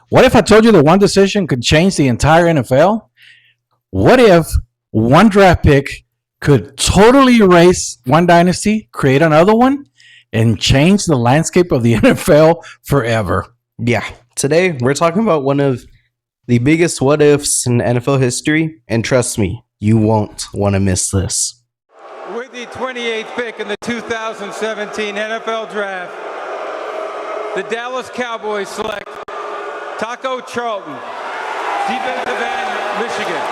What if I told you that one decision could change the entire NFL? What if one draft pick could totally erase one dynasty, create another one, and change the landscape of the NFL forever? Yeah. Today, we're talking about one of the biggest what ifs in NFL history. And trust me, you won't want to miss this. With the 28th pick in the 2017 NFL Draft, the Dallas Cowboys select Taco Charlton, defensive end, Michigan.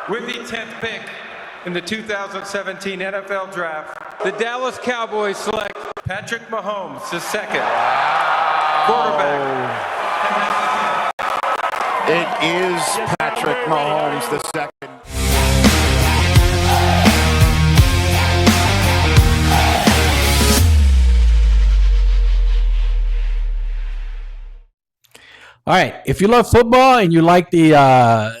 With the 10th pick in the 2017 NFL Draft, the Dallas Cowboys select Patrick Mahomes, the second quarterback. It is Patrick Mahomes, the second. All right. If you love football and you like the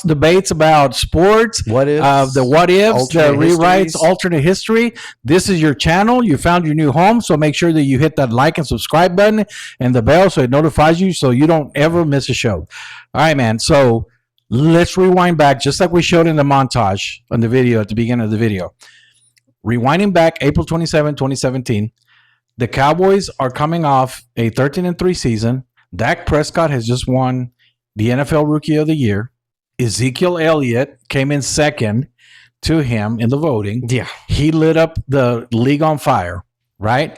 debates about sports, the what ifs, the rewrites, alternate history, this is your channel. You found your new home, so make sure that you hit that like and subscribe button and the bell so it notifies you so you don't ever miss a show. All right, man. So let's rewind back, just like we showed in the montage on the video at the beginning of the video. Rewinding back April 27, 2017, the Cowboys are coming off a 13-3 season. Dak Prescott has just won the NFL Rookie of the Year. Ezekiel Elliott came in second to him in the voting. Yeah. He lit up the league on fire, right?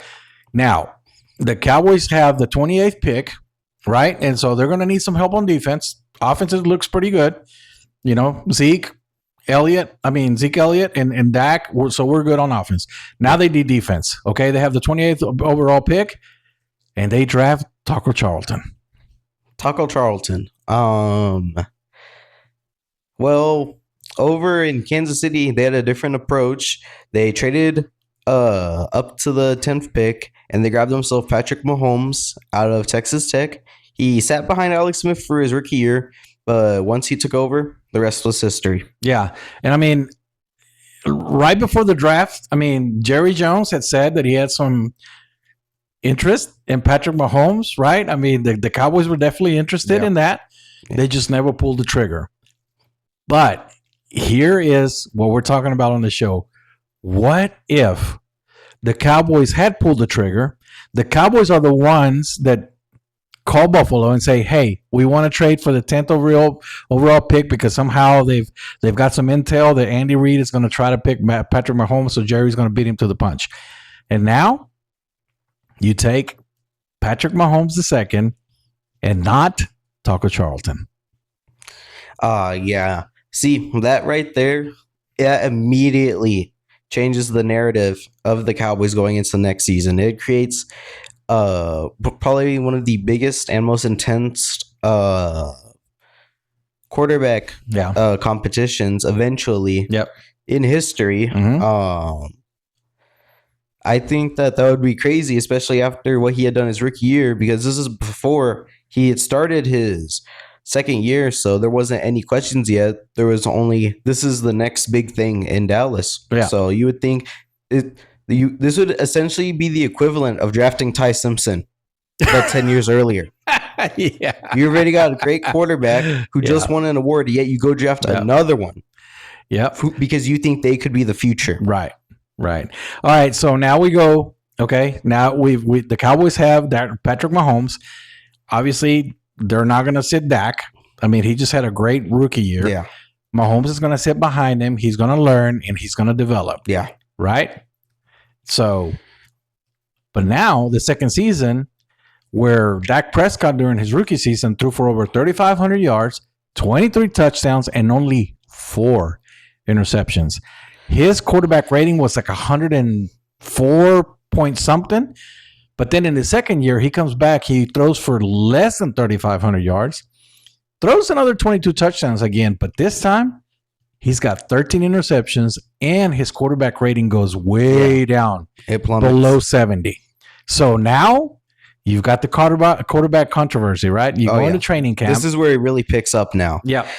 Now, the Cowboys have the 28th pick, right? And so they're going to need some help on defense. Offense looks pretty good. You know, Zeke Elliott and Dak, so we're good on offense. Now they need defense, okay? They have the 28th overall pick, and they draft Taco Charlton. Well, over in Kansas City, they had a different approach. They traded up to the 10th pick, and they grabbed themselves Patrick Mahomes out of Texas Tech. He sat behind Alex Smith for his rookie year, but once he took over, the rest was history. Yeah, and I mean, right before the draft, Jerry Jones had said that he had some interest in Patrick Mahomes, right? I mean, the Cowboys were definitely interested in that. Yeah. They just never pulled the trigger. But here is what we're talking about on the show. What if the Cowboys had pulled the trigger? The Cowboys are the ones that call Buffalo and say, hey, we want to trade for the 10th overall pick because somehow they've got some intel that Andy Reid is going to try to pick Patrick Mahomes, so Jerry's going to beat him to the punch. And now you take Patrick Mahomes II and not Taco Charlton. Yeah. See, that right there, immediately changes the narrative of the Cowboys going into the next season. It creates probably one of the biggest and most intense quarterback competitions eventually in history. Mm-hmm. I think that would be crazy, especially after what he had done his rookie year, because this is before he had started his second year, so there wasn't any questions yet. There was only, this is the next big thing in Dallas. Yeah. So you would think this would essentially be the equivalent of drafting Ty Simpson about 10 years earlier. Yeah. You already got a great quarterback who just won an award, yet you go draft another one. Yeah. Because you think they could be the future. Right. All right. So now we go. Okay. Now the Cowboys have Patrick Mahomes. Obviously, they're not going to sit Dak. I mean, he just had a great rookie year. Yeah. Mahomes is going to sit behind him. He's going to learn and he's going to develop. Yeah. Right. So, but now the second season, where Dak Prescott during his rookie season threw for over 3,500 yards, 23 touchdowns, and only 4 interceptions. His quarterback rating was like 104 point something. But then in the second year, he comes back. He throws for less than 3,500 yards, throws another 22 touchdowns again. But this time, he's got 13 interceptions, and his quarterback rating goes way down, it plummets below 70. So now you've got the quarterback controversy, right? You go into training camp. This is where it really picks up now. Yeah.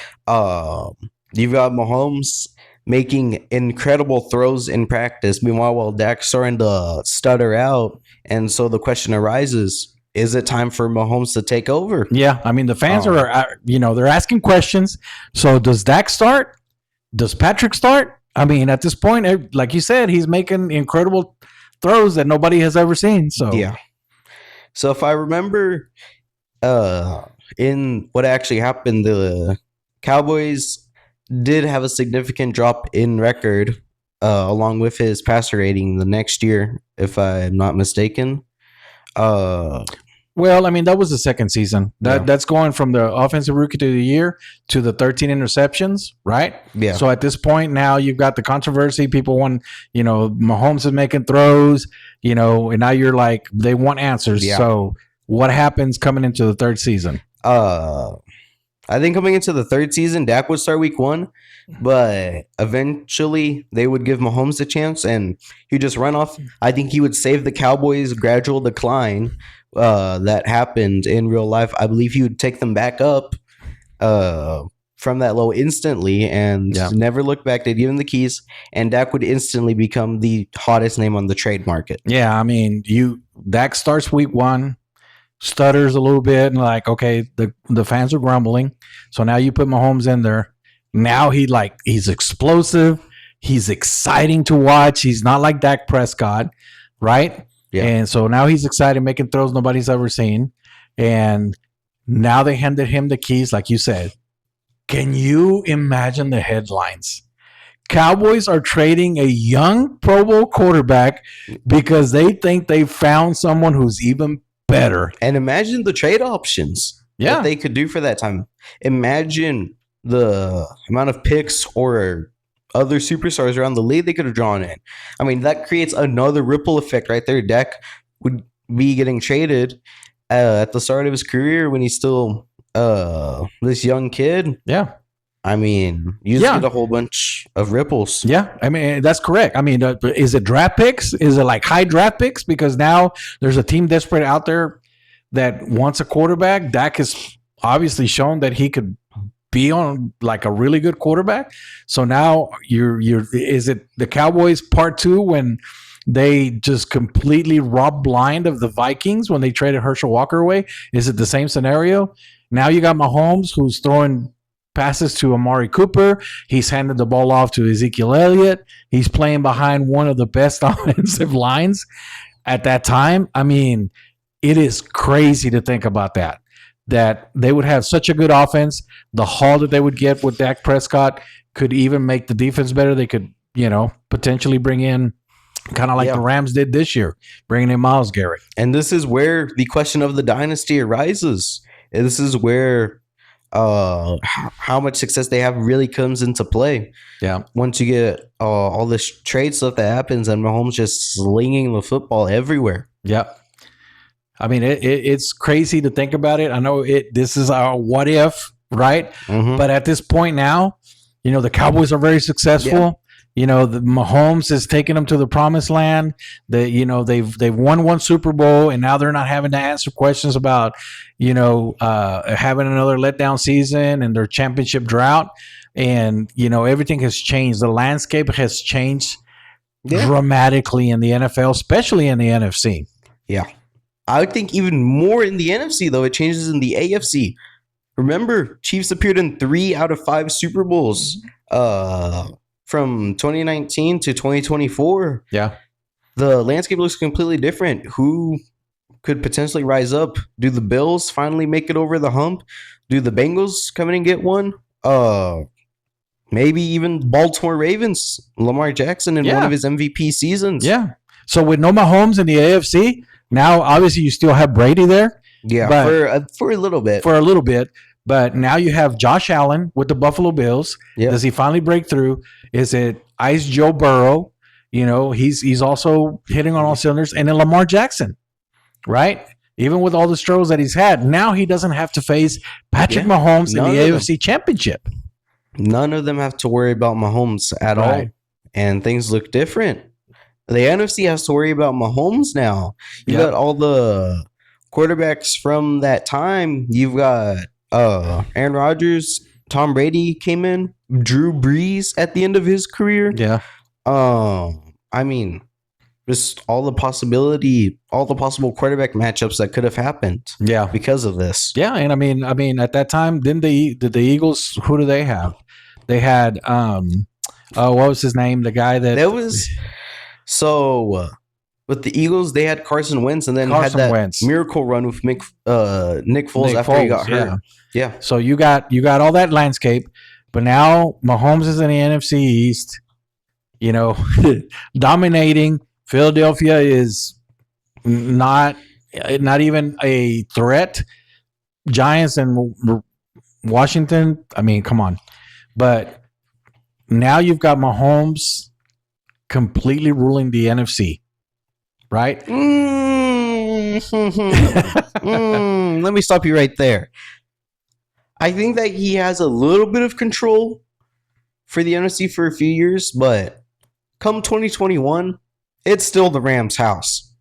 You've got Mahomes making incredible throws in practice. Meanwhile, while Dak's starting to stutter out, and so the question arises: is it time for Mahomes to take over? Yeah, I mean the fans are, they're asking questions. So does Dak start? Does Patrick start? I mean, at this point, like you said, he's making incredible throws that nobody has ever seen. So yeah. So if I remember, in what actually happened, the Cowboys did have a significant drop in record, along with his passer rating the next year, if I'm not mistaken. Well, I mean, that was the second season. That's going from the offensive rookie to the year to the 13 interceptions, right? Yeah. So at this point now you've got the controversy. People want, Mahomes is making throws, and now you're like, they want answers. Yeah. So what happens coming into the third season? I think coming into the third season, Dak would start week 1, but eventually they would give Mahomes a chance and he'd just run off. I think he would save the Cowboys' gradual decline that happened in real life. I believe he would take them back up from that low instantly and never look back. They'd give him the keys, and Dak would instantly become the hottest name on the trade market. Yeah, I mean, Dak starts week 1, stutters a little bit, and like, okay, the fans are grumbling. So now you put Mahomes in there. Now he's explosive. He's exciting to watch. He's not like Dak Prescott, right? Yeah. And so now he's excited, making throws nobody's ever seen. And now they handed him the keys, like you said. Can you imagine the headlines? Cowboys are trading a young Pro Bowl quarterback because they think they found someone who's even better. And imagine the trade options that they could do for that time. Imagine the amount of picks or other superstars around the league they could have drawn in. I mean, that creates another ripple effect right there. Dak would be getting traded at the start of his career when he's still this young kid. Yeah. I mean, you just get a whole bunch of ripples. Yeah, I mean, that's correct. I mean, is it draft picks? Is it like high draft picks? Because now there's a team desperate out there that wants a quarterback. Dak has obviously shown that he could be on like a really good quarterback. So now is it the Cowboys part 2 when they just completely robbed blind of the Vikings when they traded Herschel Walker away? Is it the same scenario? Now you got Mahomes who's throwing passes to Amari Cooper. He's handed the ball off to Ezekiel Elliott. He's playing behind one of the best offensive lines at that time. I mean, it is crazy to think about that they would have such a good offense. The haul that they would get with Dak Prescott could even make the defense better. They could, potentially bring in kind of like the Rams did this year, bringing in Myles Garrett. And this is where the question of the dynasty arises. This is where how much success they have really comes into play. Yeah. Once you get all this trade stuff that happens and Mahomes just slinging the football everywhere. Yeah. I mean, it's crazy to think about it. I know this is our what if, right? Mm-hmm. But at this point now, the Cowboys are very successful. Yeah. The Mahomes is taking them to the promised land. They've won one Super Bowl, and now they're not having to answer questions about, having another letdown season and their championship drought. And, everything has changed. The landscape has changed dramatically in the NFL, especially in the NFC. Yeah. I would think even more in the NFC, though. It changes in the AFC. Remember, Chiefs appeared in 3 out of 5 Super Bowls from 2019 to 2024. Yeah. The landscape looks completely different. Who could potentially rise up? Do the Bills finally make it over the hump? Do the Bengals come in and get one? Maybe even Baltimore Ravens, Lamar Jackson in one of his MVP seasons. Yeah. So with no Mahomes in the AFC, now obviously you still have Brady there. Yeah, for a little bit. For a little bit. But now you have Josh Allen with the Buffalo Bills. Yep. Does he finally break through? Is it Ice Joe Burrow? He's also hitting on all cylinders. And then Lamar Jackson, right? Even with all the struggles that he's had, now he doesn't have to face Patrick Mahomes in the AFC Championship. None of them have to worry about Mahomes at all. And things look different. The NFC has to worry about Mahomes now. You got all the quarterbacks from that time. You've got Aaron Rodgers, Tom Brady came in Drew Brees at the end of his career. Yeah. I mean, just all the possible quarterback matchups that could have happened. Yeah. Because of this. Yeah, and I mean, at that time, did the Eagles? Who do they have? They had what was his name? The guy that was with the Eagles, they had Carson Wentz, and then Carson had that Wentz. miracle run with Nick Foles Nick after he got Foles, hurt. Yeah. So you got all that landscape, but now Mahomes is in the NFC East. You know, dominating. Philadelphia is not even a threat. Giants and Washington, I mean, come on. But now you've got Mahomes completely ruling the NFC, right? Let me stop you right there. I think that he has a little bit of control for the NFC for a few years, but come 2021, it's still the Rams' house.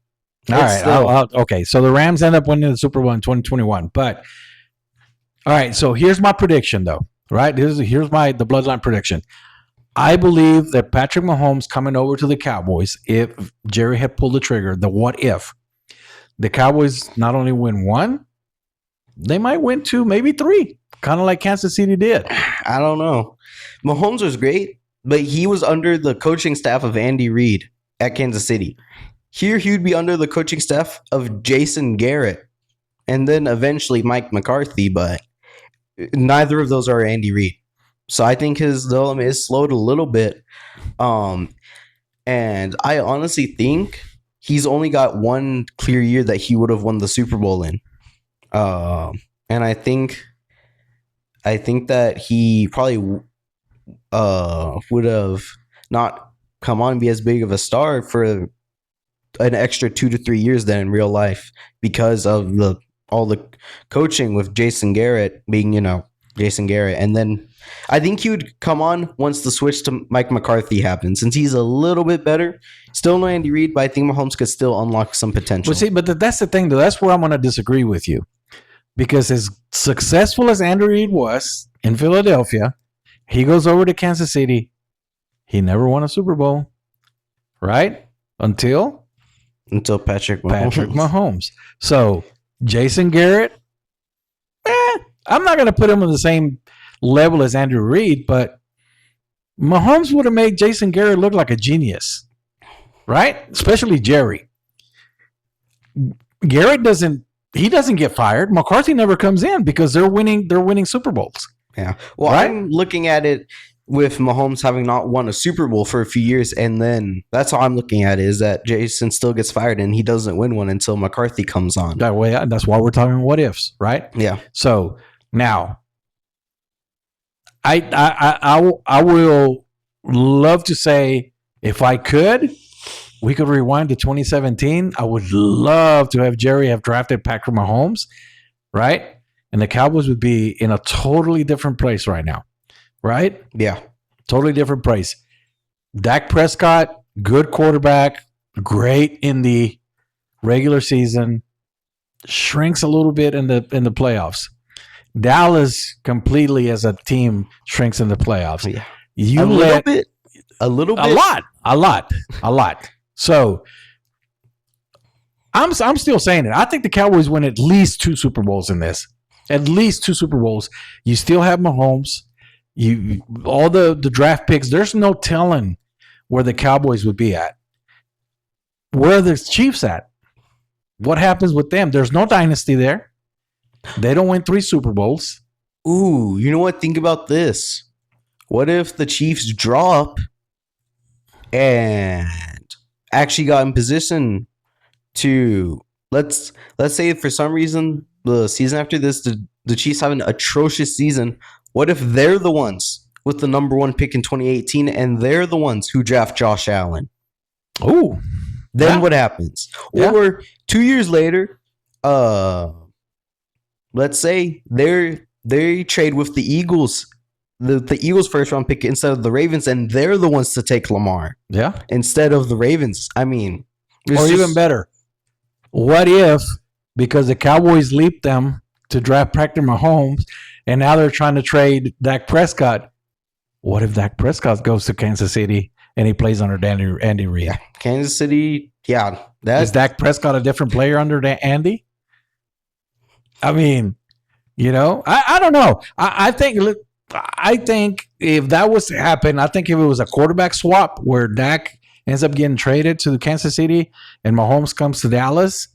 All right. Okay. So the Rams end up winning the Super Bowl in 2021. But all right. So here's my prediction, though. Right. Here's the Bloodline prediction. I believe that Patrick Mahomes coming over to the Cowboys, if Jerry had pulled the trigger, the what if, the Cowboys not only win one, they might win two, maybe three, kind of like Kansas City did. I don't know. Mahomes was great, but he was under the coaching staff of Andy Reid at Kansas City. Here, he'd be under the coaching staff of Jason Garrett and then eventually Mike McCarthy, but neither of those are Andy Reid. So I think his development is slowed a little bit. And I honestly think he's only got one clear year that he would have won the Super Bowl in. And I think that he probably would have not come on and be as big of a star for an extra 2 to 3 years than in real life because of all the coaching with Jason Garrett being, Jason Garrett. And then I think he would come on once the switch to Mike McCarthy happened, since he's a little bit better. Still no Andy Reid, but I think Mahomes could still unlock some potential. Well, see, but that's the thing, though. That's where I'm going to disagree with you. Because as successful as Andy Reid was in Philadelphia, he goes over to Kansas City. He never won a Super Bowl, right? Until Patrick Mahomes. So Jason Garrett, I'm not going to put him on the same level as Andrew Reid, but Mahomes would have made Jason Garrett look like a genius, right? Especially Jerry. Garrett doesn't get fired. McCarthy never comes in because they're winning Super Bowls. Yeah. Well, right? I'm looking at it with Mahomes having not won a Super Bowl for a few years, and then that's how I'm looking at it, is that Jason still gets fired and he doesn't win one until McCarthy comes on. That way, that's why we're talking what ifs, right? Yeah. So now, I will love to say, if I could, we could rewind to 2017. I would love to have Jerry have drafted Patrick Mahomes, right? And the Cowboys would be in a totally different place right now, right? Yeah. Totally different place. Dak Prescott, good quarterback, great in the regular season, shrinks a little bit in the playoffs. Dallas completely as a team shrinks in the playoffs. Yeah. A lot. So I'm still saying it. I think the Cowboys win at least 2 Super Bowls in this. At least 2 Super Bowls. You still have Mahomes. All the draft picks. There's no telling where the Cowboys would be at. Where are the Chiefs at? What happens with them? There's no dynasty there. They don't win 3 Super Bowls. Ooh, you know what? Think about this. What if the Chiefs drop and actually got in position to let's say for some reason the season after this the Chiefs have an atrocious season. What if they're the ones with the number 1 pick in 2018 and they're the ones who draft Josh Allen? Oh, then what happens? Yeah. Or 2 years later, let's say they trade with the Eagles. The Eagles first round pick instead of the Ravens, and they're the ones to take Lamar. Yeah. Instead of the Ravens. I mean, or even better, what if, because the Cowboys leaped them to draft Patrick Mahomes, and now they're trying to trade Dak Prescott, what if Dak Prescott goes to Kansas City and he plays under Andy Reid? Yeah, Kansas City. Yeah, Is that's Dak Prescott a different player under Andy? I mean, I don't know. I think if that was to happen, I think if it was a quarterback swap where Dak ends up getting traded to Kansas City and Mahomes comes to Dallas,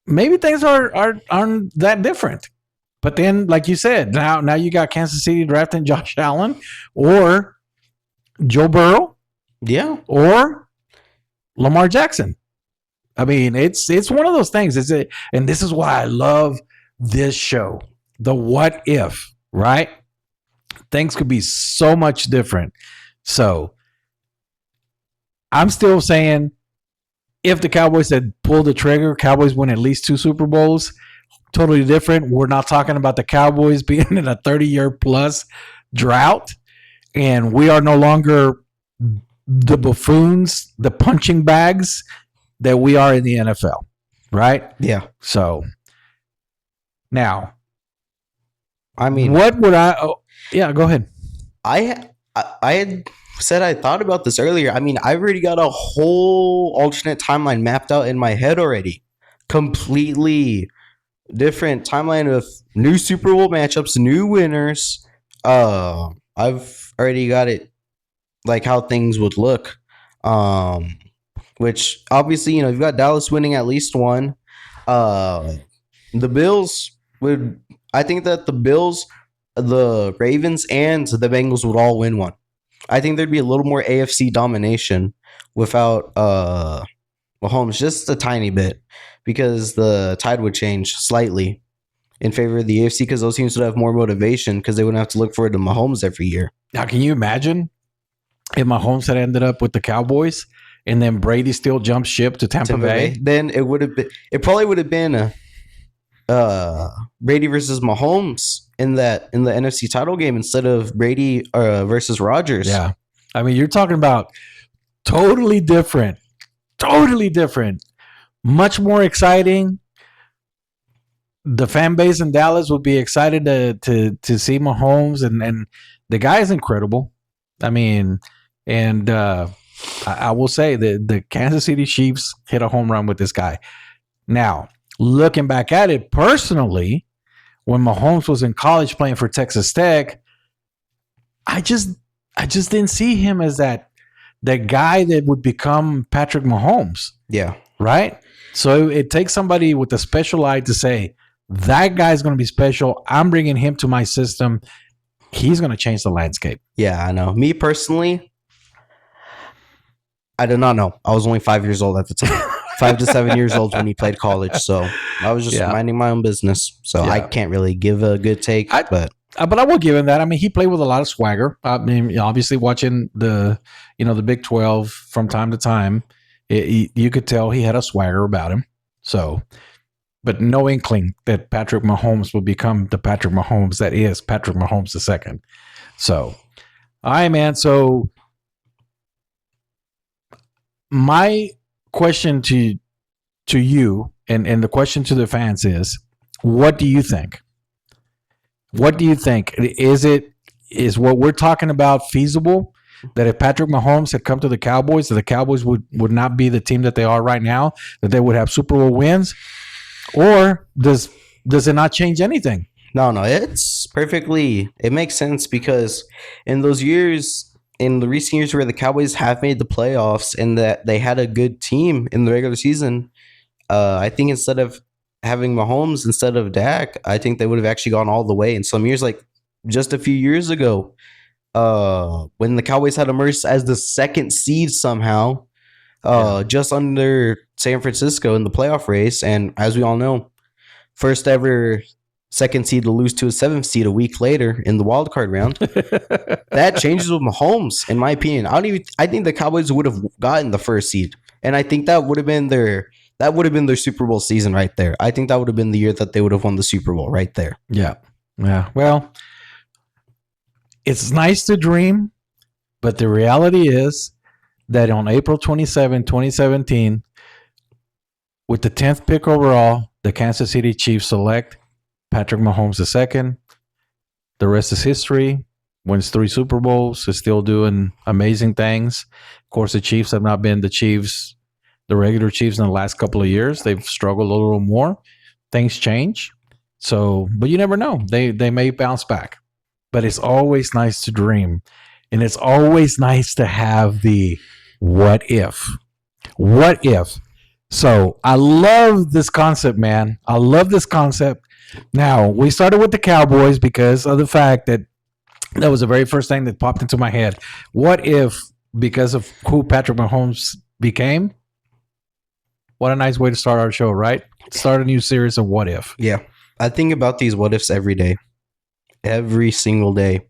maybe things aren't that different. But then, like you said, now you got Kansas City drafting Josh Allen or Joe Burrow, yeah. or Lamar Jackson. I mean, it's one of those things. And this is why I love this show. The what if, right? Things could be so much different. So I'm still saying if the Cowboys had pulled the trigger, Cowboys win at least 2 Super Bowls. Totally different. We're not talking about the Cowboys being in a 30-year plus drought. And we are no longer the buffoons, the punching bags that we are in the NFL, right? Yeah. So now, I mean, what would I? Oh, yeah, go ahead. I had said I thought about this earlier. I mean, I've already got a whole alternate timeline mapped out in my head already. Completely different timeline of new Super Bowl matchups, new winners. I've already got it like how things would look. Which obviously, you've got Dallas winning at least one. The Bills would, I think that the Bills, the Ravens, and the Bengals would all win one. I think there'd be a little more AFC domination without Mahomes, just a tiny bit, because the tide would change slightly in favor of the AFC because those teams would have more motivation because they wouldn't have to look forward to Mahomes every year. Now, can you imagine if Mahomes had ended up with the Cowboys and then Brady still jumped ship to Tampa Bay? Then it probably would have been Brady versus Mahomes in the NFC title game instead of Brady versus Rodgers. Yeah. I mean, you're talking about totally different, much more exciting. The fan base in Dallas would be excited to see Mahomes, and the guy is incredible. I mean, and I will say that the Kansas City Chiefs hit a home run with this guy. Now, looking back at it personally, when Mahomes was in college playing for Texas Tech, I just didn't see him as that guy that would become Patrick Mahomes. Yeah. Right? So it takes somebody with a special eye to say, that guy's going to be special. I'm bringing him to my system. He's going to change the landscape. Yeah, I know. Me personally, I did not know. I was only 5 years old at the time. 5 to 7 years old when he played college. So I was just minding my own business. So I can't really give a good take. But I will give him that. I mean, he played with a lot of swagger. I mean, obviously watching the Big 12 from time to time, you could tell he had a swagger about him. So, but no inkling that Patrick Mahomes will become the Patrick Mahomes that is Patrick Mahomes II. So, all right, man. So my question to you and the question to the fans is, what do you think? What do you think? Is what we're talking about feasible? That if Patrick Mahomes had come to the Cowboys, that the Cowboys would not be the team that they are right now, that they would have Super Bowl wins? Or does it not change anything? No, it's perfectly, it makes sense because in those years, in the recent years where the Cowboys have made the playoffs and that they had a good team in the regular season, I think instead of having Mahomes instead of Dak, I think they would have actually gone all the way. In some years, like just a few years ago, when the Cowboys had emerged as the second seed somehow, just under San Francisco in the playoff race. And as we all know, first ever second seed to lose to a 7th seed a week later in the wild card round. That changes with Mahomes, in my opinion. I think the Cowboys would have gotten the first seed. And I think that would have been their Super Bowl season right there. I think that would have been the year that they would have won the Super Bowl right there. Yeah. Yeah. Well, it's nice to dream, but the reality is that on April 27, 2017, with the 10th pick overall, the Kansas City Chiefs select Patrick Mahomes II. The rest is history. wins 3 Super Bowls, is still doing amazing things. Of course, the Chiefs have not been the Chiefs, the regular Chiefs, in the last couple of years. They've struggled a little more. Things change. So, but you never know. They may bounce back. But it's always nice to dream. And it's always nice to have the what if. What if? So I love this concept, man. I love this concept. Now, we started with the Cowboys because of the fact that was the very first thing that popped into my head. What if, because of who Patrick Mahomes became? What a nice way to start our show, right? Start a new series of what if. Yeah. I think about these what ifs every day. Every single day.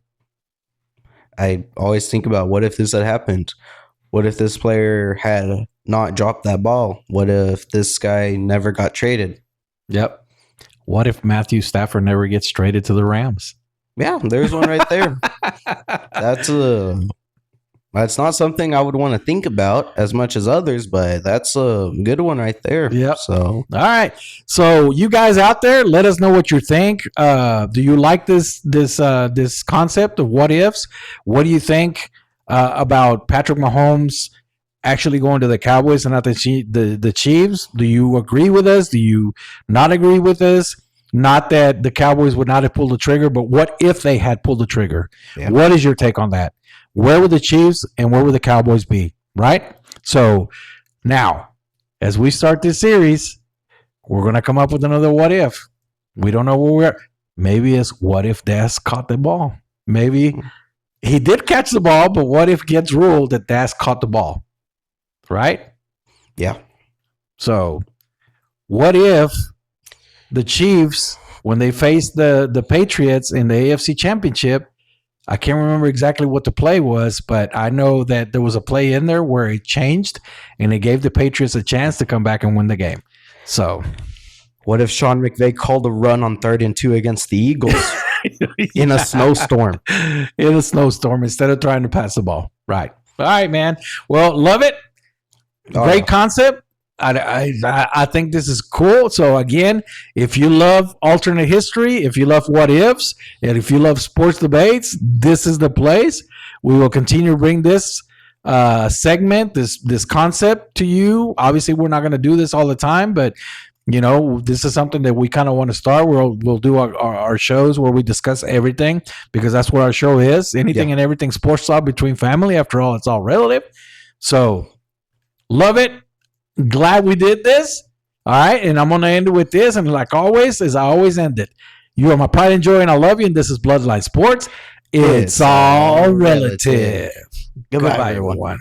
I always think about, what if this had happened? What if this player had not dropped that ball? What if this guy never got traded? Yep. What if Matthew Stafford never gets traded to the Rams? Yeah, there's one right there. That's not something I would want to think about as much as others, but that's a good one right there. Yep. So, all right. So you guys out there, let us know what you think. Do you like this concept of what ifs? What do you think about Patrick Mahomes actually going to the Cowboys and not the Chiefs? Do you agree with us? Do you not agree with us? Not that the Cowboys would not have pulled the trigger, but what if they had pulled the trigger? Yeah. What is your take on that? Where would the Chiefs and where would the Cowboys be? Right? So now, as we start this series, we're going to come up with another what if. We don't know where we're at. Maybe it's what if Dak caught the ball? Maybe he did catch the ball, but what if it gets ruled that Dak caught the ball? Right? Yeah. So what if the Chiefs, when they faced the Patriots in the AFC Championship, I can't remember exactly what the play was, but I know that there was a play in there where it changed and it gave the Patriots a chance to come back and win the game. So what if Sean McVay called a run on 3rd and 2 against the Eagles in a snowstorm? In a snowstorm instead of trying to pass the ball. Right. All right, man. Well, love it. Great concept. I think this is cool. So again, if you love alternate history, if you love what ifs, and if you love sports debates, this is the place. We will continue to bring this segment, this concept to you. Obviously, we're not going to do this all the time, but you know, this is something that we kind of want to start. We'll do our shows where we discuss everything, because that's what our show is. Anything and everything sports talk between family. After all, it's all relative. So love it. Glad we did this. All right. And I'm going to end it with this. And like always, as I always end it, you are my pride and joy, and I love you. And this is Bloodline Sports. It's all relative. Goodbye, everyone.